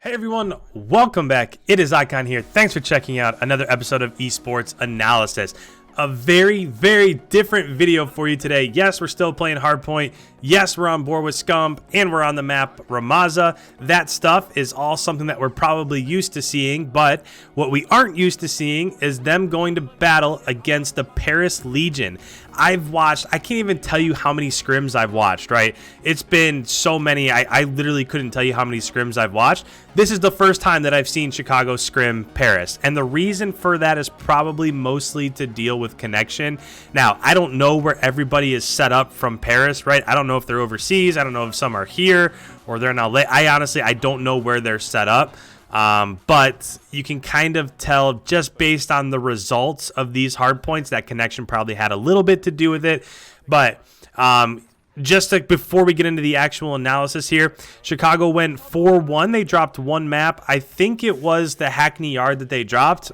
Hey everyone, welcome back. It is Icon here. Thanks for checking out another episode of Esports Analysis. A very, very different video for you today. Yes, we're still playing Hardpoint. Yes, we're on board with SCUMP, and we're on the map Rammaza. That stuff is all something that we're probably used to seeing, but what we aren't used to seeing is them going to battle against the Paris Legion. I can't even tell you how many scrims I've watched, right? It's been so many, I literally couldn't tell you how many scrims I've watched. This is the first time that I've seen Chicago scrim Paris, and the reason for that is probably mostly to deal with connection. Now, I don't know where everybody is set up from Paris, right? I don't know if they're overseas. I don't know if some are here or they're in LA. I don't know where they're set up. But you can kind of tell just based on the results of these hard points that connection probably had a little bit to do with it. But before we get into the actual analysis here, Chicago went 4-1. They dropped one map. I think it was the Hackney Yard that they dropped.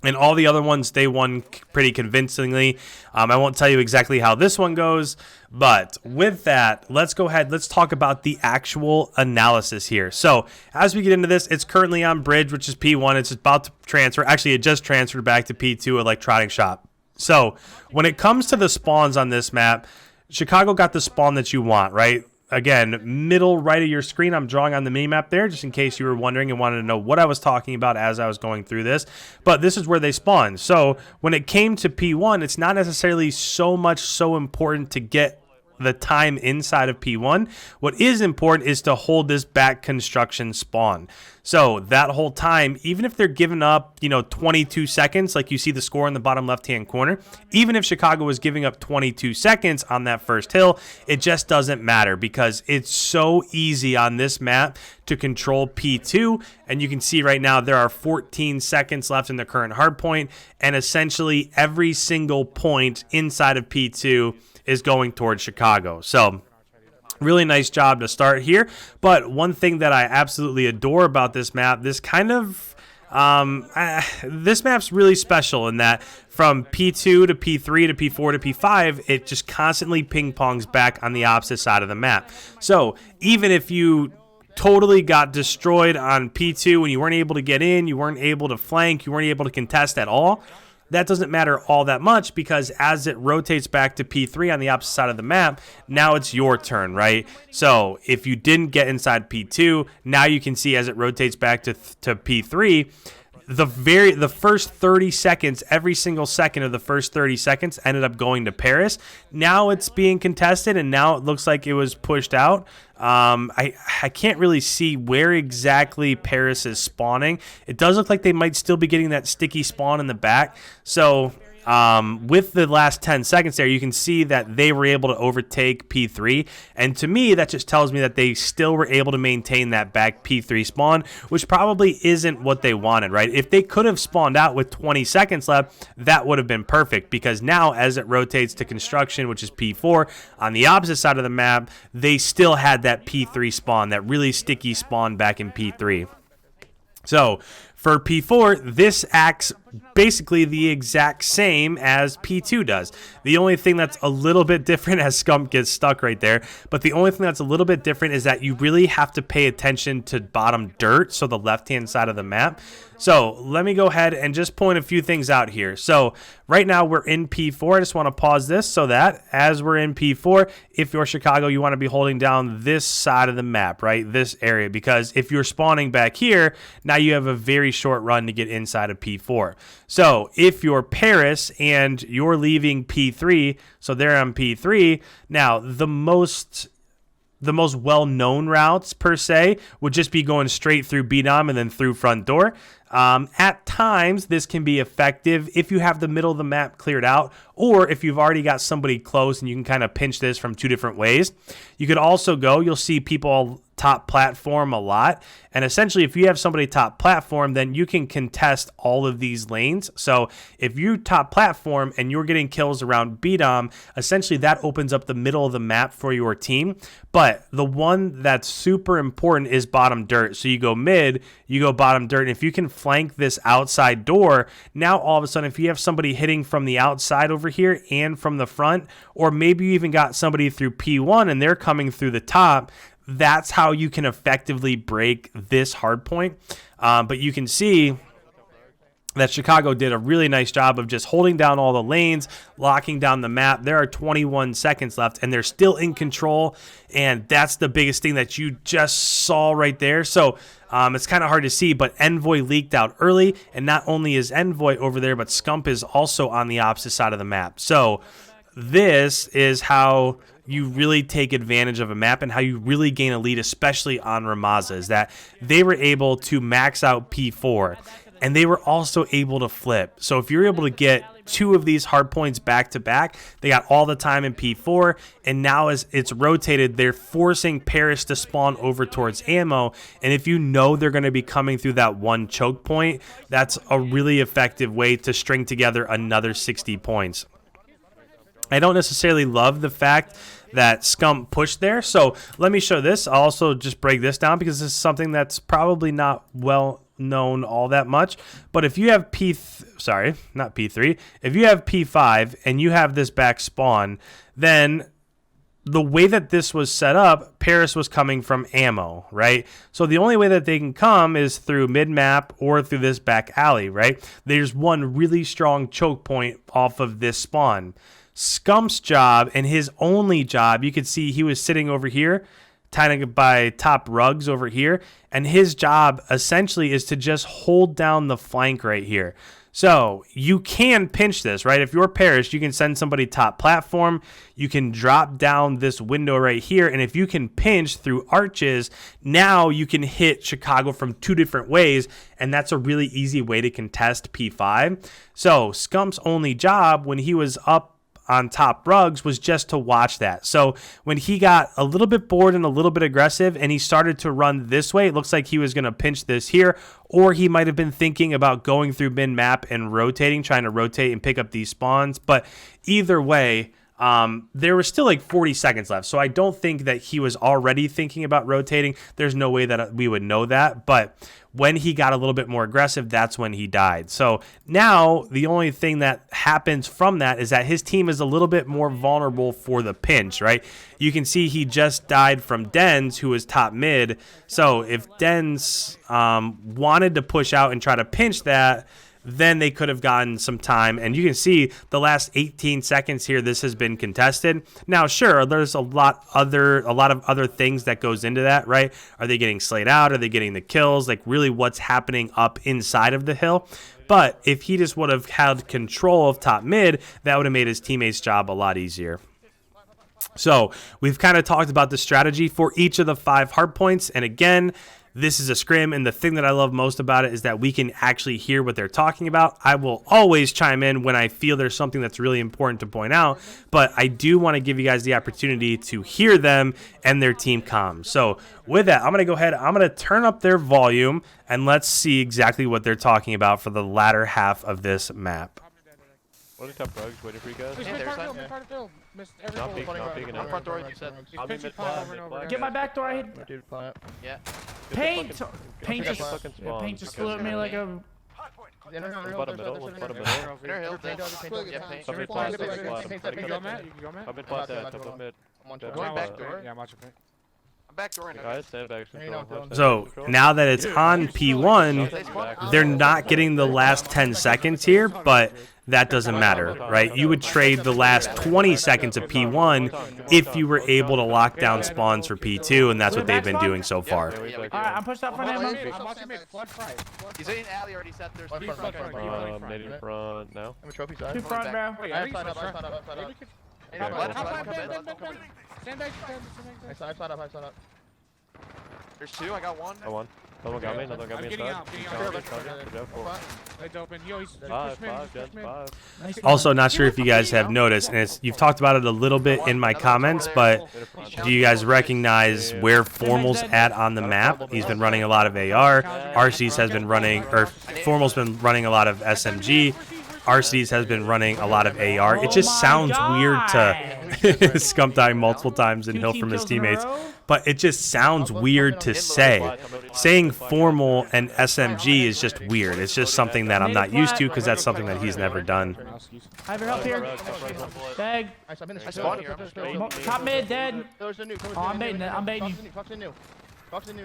And all the other ones, they won pretty convincingly. I won't tell you exactly how this one goes. But with that, let's go ahead. Let's talk about the actual analysis here. So as we get into this, it's currently on bridge, which is P1. It's about to transfer. Actually, it just transferred back to P2 electronic shop. So when it comes to the spawns on this map, Chicago got the spawn that you want, right? Again, middle right of your screen, I'm drawing on the mini-map there, just in case you were wondering and wanted to know what I was talking about as I was going through this. But this is where they spawn. So when it came to P1, it's not necessarily so important to get the time inside of P1. What is important is to hold this back construction spawn. So that whole time, even if they're giving up, 22 seconds, like you see the score in the bottom left-hand corner, even if Chicago was giving up 22 seconds on that first hill, it just doesn't matter because it's so easy on this map to control P2. And you can see right now there are 14 seconds left in the current hardpoint, and essentially every single point inside of P2 is going towards Chicago. So really nice job to start here. But one thing that I absolutely adore about this map, this map's really special in that from P2 to P3 to P4 to P5, it just constantly ping-pongs back on the opposite side of the map. So even if you totally got destroyed on P2 and you weren't able to get in, you weren't able to flank, you weren't able to contest at all, that doesn't matter all that much because as it rotates back to P3 on the opposite side of the map, now it's your turn, right? So if you didn't get inside P2, now you can see as it rotates back to P3, the first 30 seconds, every single second of the first 30 seconds ended up going to Paris. Now it's being contested, and now it looks like it was pushed out. I can't really see where exactly Paris is spawning. It does look like they might still be getting that sticky spawn in the back. So with the last 10 seconds there, you can see that they were able to overtake P3. And to me, that just tells me that they still were able to maintain that back P3 spawn, which probably isn't what they wanted, right? If they could have spawned out with 20 seconds left, that would have been perfect because now as it rotates to construction, which is P4, on the opposite side of the map, they still had that P3 spawn, that really sticky spawn back in P3. So for P4, this acts basically the exact same as P2 does. The only thing that's a little bit different, as SCUMP gets stuck right there, but the only thing that's a little bit different is that you really have to pay attention to bottom dirt, so the left-hand side of the map. So let me go ahead and just point a few things out here. So right now we're in P4. I just want to pause this so that as we're in P4, if you're Chicago, you want to be holding down this side of the map, right? This area, because if you're spawning back here, now you have a very short run to get inside of P4. So if you're Paris and you're leaving P3, so they're on P3, now the most well-known routes per se would just be going straight through B-Dom and then through front door. At times, this can be effective if you have the middle of the map cleared out, or if you've already got somebody close and you can kind of pinch this from two different ways. You could also go, you'll see people top platform a lot, and essentially if you have somebody top platform, then you can contest all of these lanes. So if you top platform and you're getting kills around B-Dom, essentially that opens up the middle of the map for your team. But the one that's super important is bottom dirt. So you go mid, you go bottom dirt, and if you can flank this outside door, now all of a sudden if you have somebody hitting from the outside over here and from the front, or maybe you even got somebody through P1 and they're coming through the top, that's how you can effectively break this hard point. But you can see that Chicago did a really nice job of just holding down all the lanes, locking down the map. There are 21 seconds left, and they're still in control, and that's the biggest thing that you just saw right there. So it's kind of hard to see, but Envoy leaked out early, and not only is Envoy over there, but SCUMP is also on the opposite side of the map. So this is how you really take advantage of a map and how you really gain a lead, especially on Rammaza, is that they were able to max out P4. And they were also able to flip. So if you're able to get 2 of these hard points back to back, they got all the time in P4. And now as it's rotated, they're forcing Paris to spawn over towards ammo. And if you know they're going to be coming through that one choke point, that's a really effective way to string together another 60 points. I don't necessarily love the fact that SCUMP pushed there. So let me show this. I'll also just break this down because this is something that's probably not well known all that much. But if you have if you have P5 and you have this back spawn, then the way that this was set up, Paris was coming from ammo, right? So the only way that they can come is through mid-map or through this back alley, right? There's one really strong choke point off of this spawn. SCUMP's job and his only job, you could see he was sitting over here, kind of by top rugs over here, and his job essentially is to just hold down the flank right here. So you can pinch this, right? If you're Paris, you can send somebody top platform, you can drop down this window right here, and if you can pinch through arches, now you can hit Chicago from 2 different ways, and that's a really easy way to contest P5. So SCUMP's only job when he was up on top rugs was just to watch that. So when he got a little bit bored and a little bit aggressive and he started to run this way, it looks like he was going to pinch this here, or he might have been thinking about going through min map and rotating, trying to rotate and pick up these spawns. But either way, there was still like 40 seconds left. So I don't think that he was already thinking about rotating. There's no way that we would know that. But when he got a little bit more aggressive, that's when he died. So now the only thing that happens from that is that his team is a little bit more vulnerable for the pinch, right? You can see he just died from Dens, who was top mid. So if Dens wanted to push out and try to pinch that, then they could have gotten some time. And you can see the last 18 seconds here, this has been contested. Now, sure, there's a lot of other things that goes into that, right? Are they getting slayed out? Are they getting the kills? Like really what's happening up inside of the hill? But if he just would have had control of top mid, that would have made his teammates' job a lot easier. So we've kind of talked about the strategy for each of the 5 hard points. And again, this is a scrim, and the thing that I love most about it is that we can actually hear what they're talking about. I will always chime in when I feel there's something that's really important to point out, but I do want to give you guys the opportunity to hear them and their team comms. So with that, I'm going to go ahead, I'm going to turn up their volume, and let's see exactly what they're talking about for the latter half of this map. What are the top rugs waiting for you guys? Not big enough. Front door, you said. Get my back door, I hit. Yeah. Paint just flew at me like a... Bottom middle. Inner hill, yeah, paint. Top mid flat, top mid flat, top mid. Going back door. Yeah, I'm watching paint. I'm back door. Guys, stand back. So now that it's on P1, they're not getting the last 10 seconds here, but that doesn't matter, right? You would trade the last 20 seconds of P1 if you were able to lock down spawns for P2, and that's what they've been doing so far. Alright, I'm pushed out front end. I'm watching mid. Flood right. He's in alley already set. There's Flood front. Native front now. Two front, bro. Wait, Stand back. There's 2. I got 1. Got one. Someone got me. Another one got me I'm getting inside. out. Good job. It's open. Yo, he's Five. push mid. Also, not sure if you guys have noticed, and you've talked about it a little bit in my comments, but do you guys recognize where Formal's at on the map? He's been running a lot of AR. Arcees has been running, or Formal's been running a lot of SMG. Arcees has been running a lot of AR. It just sounds weird to SCUMP dying multiple times and Hill from his teammates. but it just sounds weird to say. Saying formal and SMG is just weird. It's just something that I'm not used to because that's something that he's never done. I have your help here. Bag. Top mid, dead. Oh, I'm baiting it. I'm baiting you. I'm in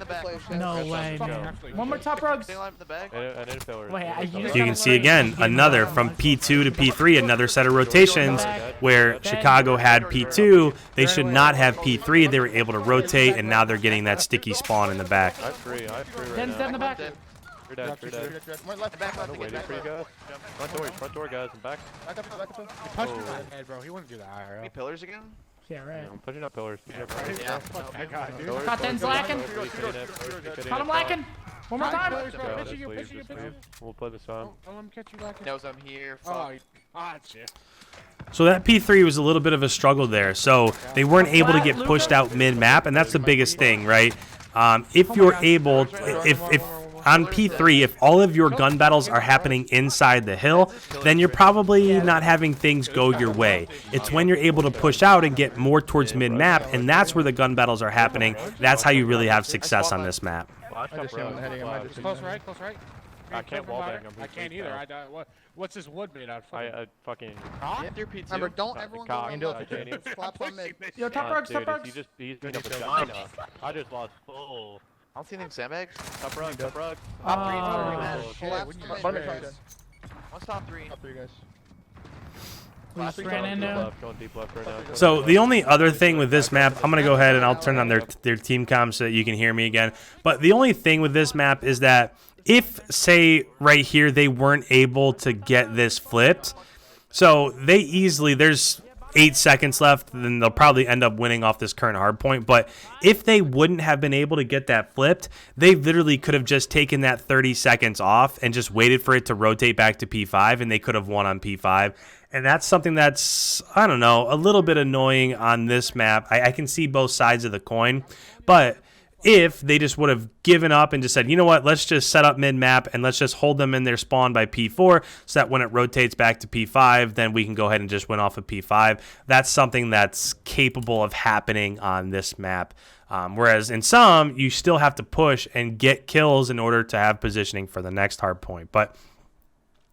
the back. No way, man. One more top rugs. Wait, You can see again another from P2 to P3, another set of rotations where Chicago had P2. They should not have P3. They were able to rotate, and now they're getting that sticky spawn in the back. Den's dead in the back. You're dead. Front door, guys. I'm back. Punched me in the head, bro. He wouldn't do that IRL. Any pillars again? Yeah, right. I'm pushing up pillars. Caught Den's lacking. Caught him lacking. One more time. We'll play this time. Let me catch you lacking. Knows I'm here. Oh, gotcha. So that P3 was a little bit of a struggle there. So they weren't able to get pushed out mid-map, and that's the biggest thing, right? If you're able, if on P3, if all of your gun battles are happening inside the hill, then you're probably not having things go your way. It's when you're able to push out and get more towards mid-map, and that's where the gun battles are happening. That's how you really have success on this map. Close right. I can't wallbang him. I can't either. What's this wood made out of? I fucking. Remember, don't everyone go around the flaps on mid. Yo, top rugs, top rugs. He's being a vagina. I just lost full. I don't see anything sandbags. Top rug. What's top three? We ran into. Going deep left right now. So the only other thing with this map, I'm going to go ahead and I'll turn on their team comms so that you can hear me again. But the only thing with this map is that if, say, right here, they weren't able to get this flipped, so they easily, there's 8 seconds left, then they'll probably end up winning off this current hard point. But if they wouldn't have been able to get that flipped, they literally could have just taken that 30 seconds off and just waited for it to rotate back to P5, and they could have won on P5. And that's something that's, I don't know, a little bit annoying on this map. I can see both sides of the coin, but if they just would have given up and just said, you know what, let's just set up mid-map and let's just hold them in their spawn by P4 so that when it rotates back to P5, then we can go ahead and just win off of P5. That's something that's capable of happening on this map. Whereas in some, you still have to push and get kills in order to have positioning for the next hard point. But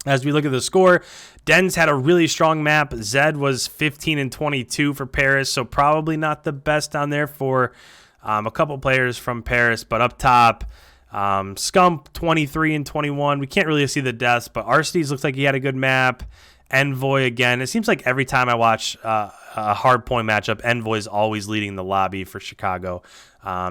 as we look at the score, Dens had a really strong map. Zed was 15 and 22 for Paris, so probably not the best down there for a couple players from Paris. But up top, SCUMP 23 and 21. We can't really see the deaths, but Arstides looks like he had a good map. Envoy again. It seems like every time I watch a hardpoint matchup, Envoy is always leading the lobby for Chicago.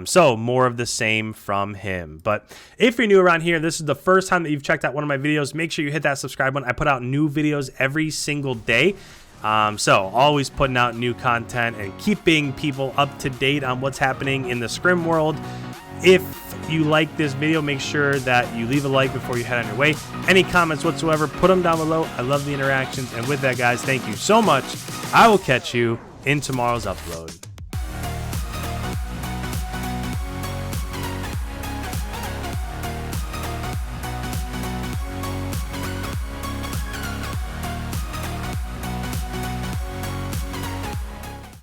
So more of the same from him. But if you're new around here, this is the first time that you've checked out one of my videos, make sure you hit that subscribe button. I put out new videos every single day. So always putting out new content and keeping people up to date on what's happening in the Scrim world. If you like this video, make sure that you leave a like before you head on your way. Any comments whatsoever, put them down below. I love the interactions. And with that, guys, thank you so much. I will catch you in tomorrow's upload.